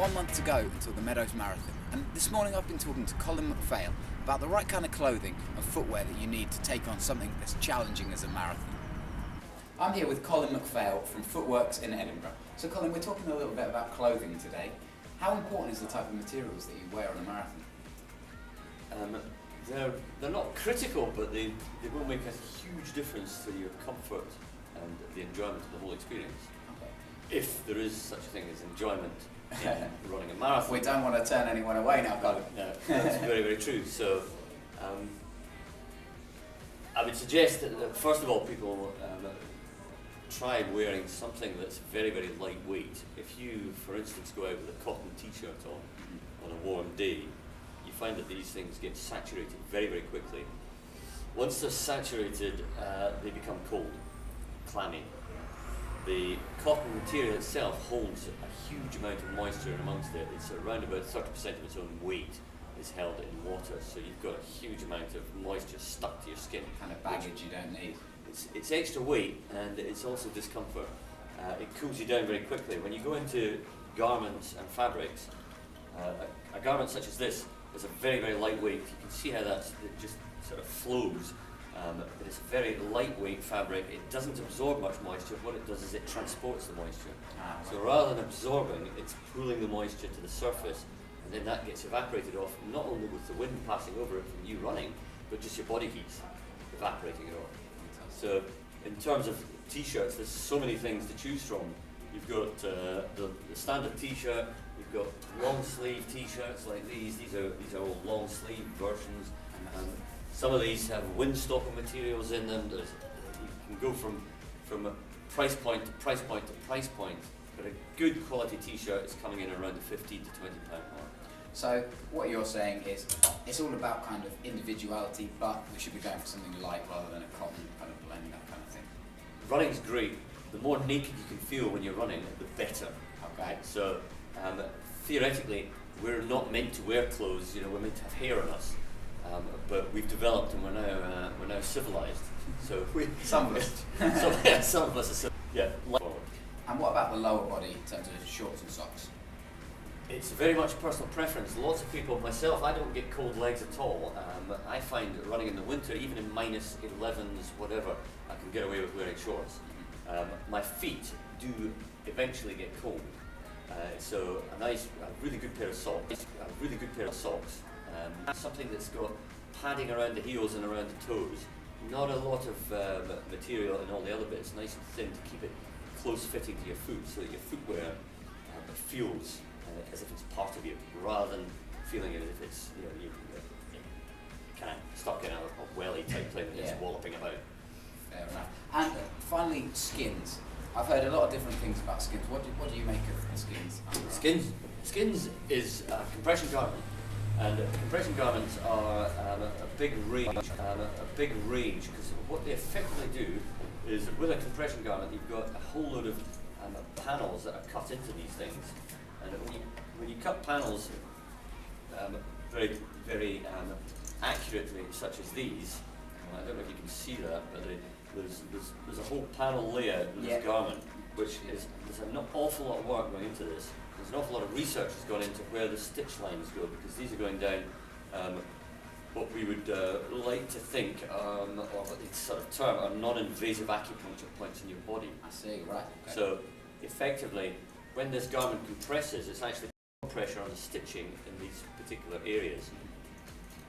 1 month to go until the Meadows Marathon, and this morning I've been talking to Colin McPhail about the right kind of clothing and footwear that you need to take on something as challenging as a marathon. I'm here with Colin McPhail from Footworks in Edinburgh. So Colin, we're talking a little bit about clothing today. How important is the type of materials that you wear on a marathon? They're not critical, but they will make a huge difference to your comfort and the enjoyment of the whole experience. Okay. If there is such a thing as enjoyment in running a marathon. We don't want to turn anyone away now, Colin. No, that's very, very true. So I would suggest that first of all people try wearing something that's very, very lightweight. If you, for instance, go out with a cotton t-shirt on a warm day, you find that these things get saturated very, very quickly. Once they're saturated, they become cold, clammy. The cotton material itself holds a huge amount of moisture amongst it. It's around about 30% of its own weight is held in water, so you've got a huge amount of moisture stuck to your skin. Kind of baggage you don't need. It's extra weight, and it's also discomfort. It cools you down very quickly. When you go into garments and fabrics, a garment such as this is a very, very lightweight. You can see how it just sort of flows. But it's a very lightweight fabric. It doesn't absorb much moisture. What it does is it transports the moisture. So rather than absorbing, it's pulling the moisture to the surface, and then that gets evaporated off, not only with the wind passing over it from you running, but just your body heat evaporating it off. So in terms of t-shirts, there's so many things to choose from. You've got the standard t-shirt, you've got long sleeve t-shirts like these. These are all long sleeve versions. Some of these have wind-stopping materials in them. You can go from price point to price point to price point, but a good quality t-shirt is coming in around the £15 to £20 mark. So what you're saying is it's all about kind of individuality, but we should be going for something light rather than a cotton kind of blend, that kind of thing. Running's great. The more naked you can feel when you're running, the better. Okay. So theoretically, we're not meant to wear clothes. You know, we're meant to have hair on us. But we've developed, and we're now civilized. So some of us. Some of us are forward. And what about the lower body in terms of shorts and socks? It's very much personal preference. Lots of people, myself, I don't get cold legs at all. I find that running in the winter, even in minus 11s, whatever, I can get away with wearing shorts. My feet do eventually get cold. So a really good pair of socks. Something that's got padding around the heels and around the toes. Not a lot of material in all the other bits. Nice and thin to keep it close fitting to your foot, so that your footwear feels as if it's part of you, rather than feeling as if it's you're kind of stuck in a welly type thing that's walloping about. Fair enough. And finally, skins. I've heard a lot of different things about skins. What do you make of skins? Skins is a compression garment. And compression garments are a big range, because what they effectively do is, with a compression garment, you've got a whole load of panels that are cut into these things. And when you cut panels very, very accurately, such as these, I don't know if you can see that, but there's a whole panel layout in this garment, which is, there's an awful lot of work going into this. There's an awful lot of research has gone into where the stitch lines go, because these are going down what we would like to think, or what they sort of term, are non-invasive acupuncture points in your body. I see, right. Okay. So effectively, when this garment compresses, it's actually putting pressure on the stitching in these particular areas.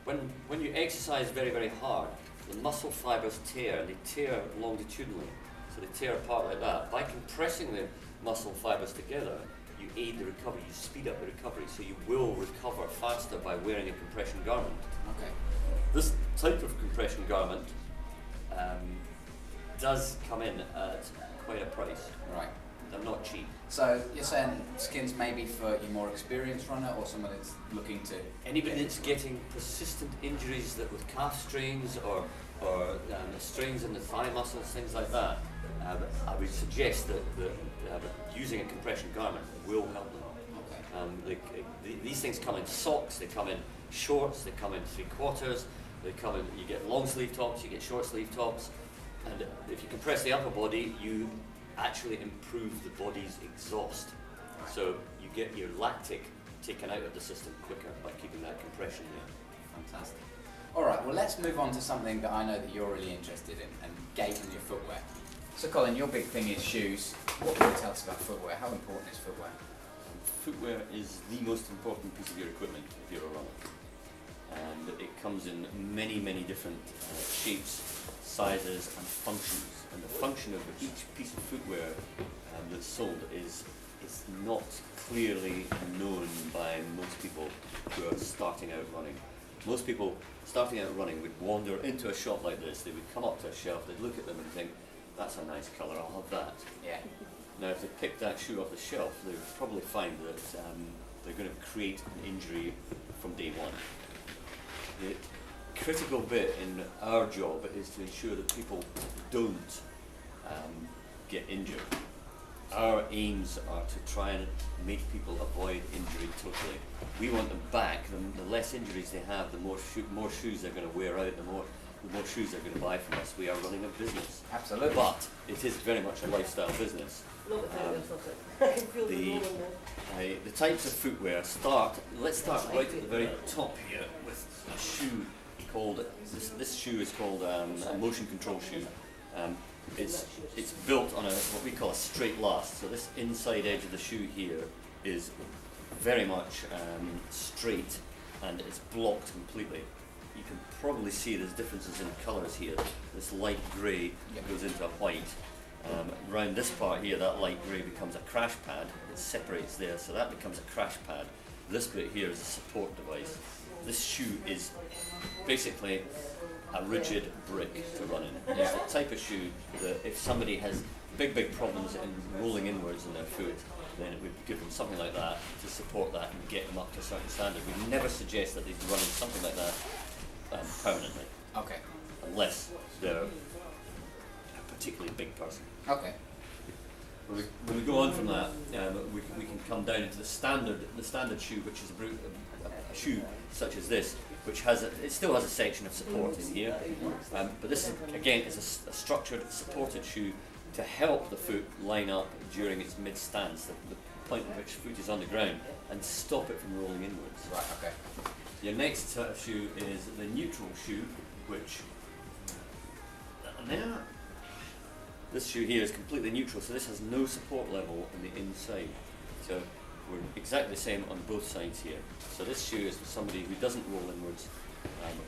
When you exercise very, very hard, the muscle fibers tear, and they tear longitudinally, so they tear apart like that. By compressing the muscle fibers together, you aid the recovery, you speed up the recovery, so you will recover faster by wearing a compression garment. Okay. This type of compression garment does come in at quite a price. Right. They're not cheap. So you're saying skins maybe for your more experienced runner, or someone that's looking to... Anybody that's getting persistent injuries that with calf strains or strains in the thigh muscles, things like that, I would suggest that using a compression garment will help them. Okay. These things come in socks, they come in shorts, they come in 3/4, they come in. You get long sleeve tops, you get short sleeve tops, and if you compress the upper body, you actually improve the body's exhaust. So you get your lactic taken out of the system quicker by keeping that compression there. Fantastic. All right, well, let's move on to something that I know that you're really interested in, and gait in your footwear. So, Colin, your big thing is shoes. What can you tell us about footwear? How important is footwear? Footwear is the most important piece of your equipment if you're a runner. And it comes in many, many different shapes, sizes and functions. And the function of each piece of footwear that's sold is not clearly known by most people who are starting out running. Most people starting out running would wander into a shop like this, they would come up to a shelf, they'd look at them and think, that's a nice colour, I'll have that. Yeah. Now if they pick that shoe off the shelf, they would probably find that they're going to create an injury from day one. The critical bit in our job is to ensure that people don't get injured. Our aims are to try and make people avoid injury totally. We want them back. The less injuries they have, the more shoes they're going to wear out, the more shoes they're going to buy from us. We are running a business. Absolutely. But it is very much a lifestyle business. The types of footwear let's start right at the very top here with a shoe called, this shoe is called a motion control shoe. It's built on what we call a straight last. So this inside edge of the shoe here is very much straight and it's blocked completely. You can probably see there's differences in colours here. This light grey goes into a white. Around this part here, that light grey becomes a crash pad. It separates there, so that becomes a crash pad. This bit here is a support device. This shoe is basically a rigid brick to run in. It's the type of shoe that if somebody has big problems in rolling inwards in their foot, then it would give them something like that to support that and get them up to a certain standard. We never suggest that they run in something like that permanently. Okay. Unless they're a particularly big person. Okay. When we go on from that, we can come down into the standard shoe, which is a shoe such as this, which it still has a section of support in here, but this again is a structured, supported shoe to help the foot line up during its mid-stance, the point at which foot is on the ground, and stop it from rolling inwards. Right. Okay. Your next set of shoe is the neutral shoe, which this shoe here is completely neutral, so this has no support level on the inside. So we're exactly the same on both sides here. So this shoe is for somebody who doesn't roll inwards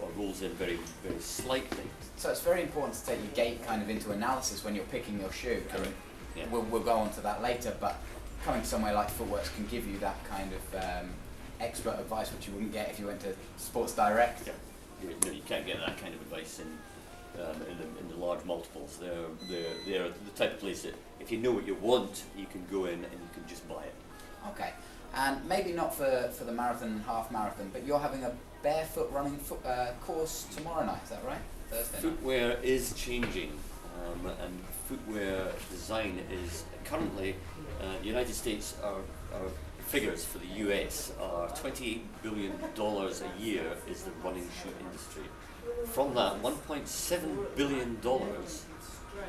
or rolls in very, very slightly. So it's very important to take your gait kind of into analysis when you're picking your shoe. Correct. Yeah. We'll go on to that later, but coming somewhere like Footworks can give you that kind of expert advice which you wouldn't get if you went to Sports Direct. Yeah. You can't get that kind of advice in the large multiples. They're the type of place that if you know what you want, you can go in and you can just buy it. Okay, and maybe not for the marathon and half marathon, but you're having a barefoot running course tomorrow night, is that right? Thursday night? Footwear is changing, and footwear design is currently, the United States, our figures for the US are $28 billion a year is the running shoe industry. From that, $1.7 billion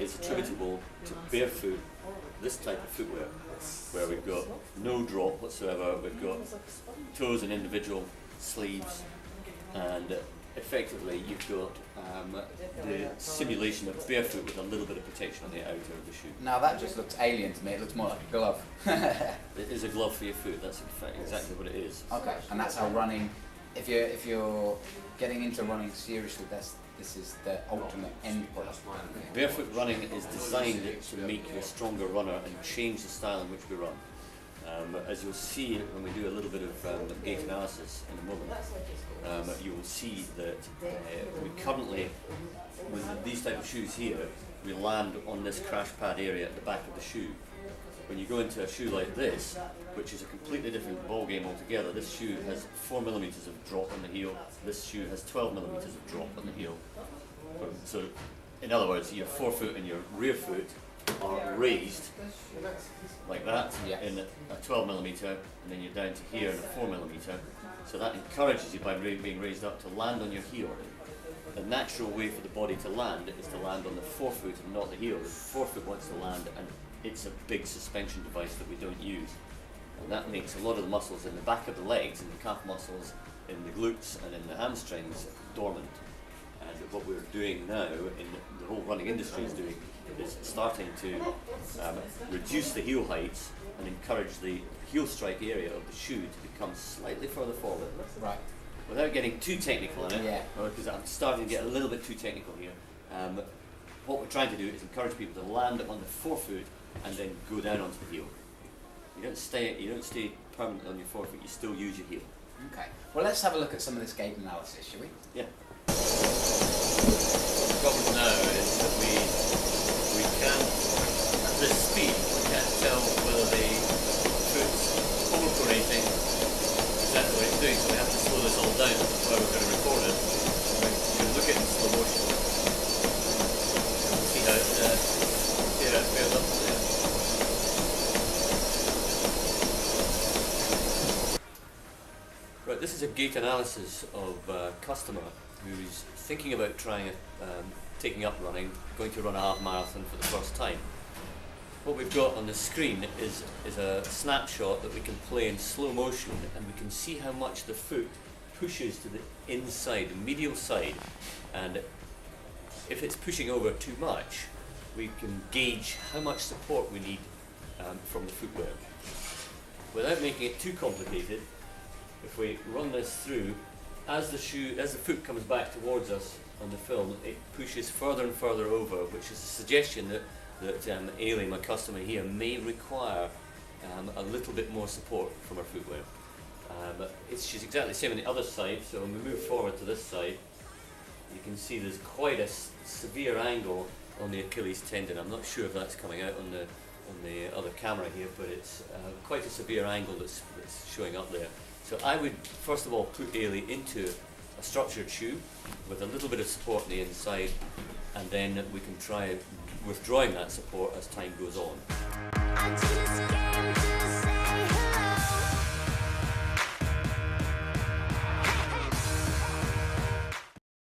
is attributable to barefoot, this type of footwear, where we've got no drop whatsoever, we've got toes and individual sleeves, and effectively you've got the simulation of barefoot with a little bit of protection on the outer of the shoe. Now that just looks alien to me, it looks more like a glove. It is a glove for your foot, that's in fact exactly what it is. Okay, and that's how running, if you're getting into running seriously, this is the ultimate end product. Barefoot running is designed to make you a stronger runner and change the style in which we run. As you'll see when we do a little bit of gait analysis in a moment, you will see that we currently, with these type of shoes here, we land on this crash pad area at the back of the shoe. When you go into a shoe like this, which is a completely different ball game altogether, this shoe has 4 millimeters of drop on the heel, this shoe has 12 millimeters of drop on the heel. So, in other words, your forefoot and your rear foot are raised like that in a 12 millimeter, and then you're down to here in a 4 millimeter. So that encourages you by being raised up to land on your heel. The natural way for the body to land is to land on the forefoot and not the heel. The forefoot wants to land, and it's a big suspension device that we don't use. and that makes a lot of the muscles in the back of the legs, in the calf muscles, in the glutes and in the hamstrings dormant. And what we're doing now, in the whole running industry is doing, is starting to reduce the heel heights and encourage the heel strike area of the shoe to become slightly further forward. Right. Without getting too technical in it, Yeah. because I'm starting to get a little bit too technical here. What we're trying to do is encourage people to land on the forefoot and then go down onto the heel. You don't stay permanently on your forefoot. You still use your heel. Okay. Well, let's have a look at some of this gait analysis, shall we? Yeah. The problem now is that we can't, at this speed, we can't tell whether the foot's overpronating exactly what it's doing, so we have to slow this all down while we're going to record it. We can look at it in slow motion. See how it fares up there. Right, this is a gait analysis of a customer who's thinking about taking up running, going to run a half marathon for the first time. What we've got on the screen is a snapshot that we can play in slow motion, and we can see how much the foot pushes to the inside, the medial side, and if it's pushing over too much, we can gauge how much support we need from the footwear. Without making it too complicated, if we run this through, as the foot comes back towards us on the film, it pushes further and further over, which is a suggestion that Ailey, my customer here, may require a little bit more support from her footwear. But she's exactly the same on the other side, so when we move forward to this side, you can see there's quite a severe angle on the Achilles tendon. I'm not sure if that's coming out on the other camera here, but it's quite a severe angle that's showing up there. So I would first of all put Ailey into a structured shoe with a little bit of support on the inside, and then we can try withdrawing that support as time goes on.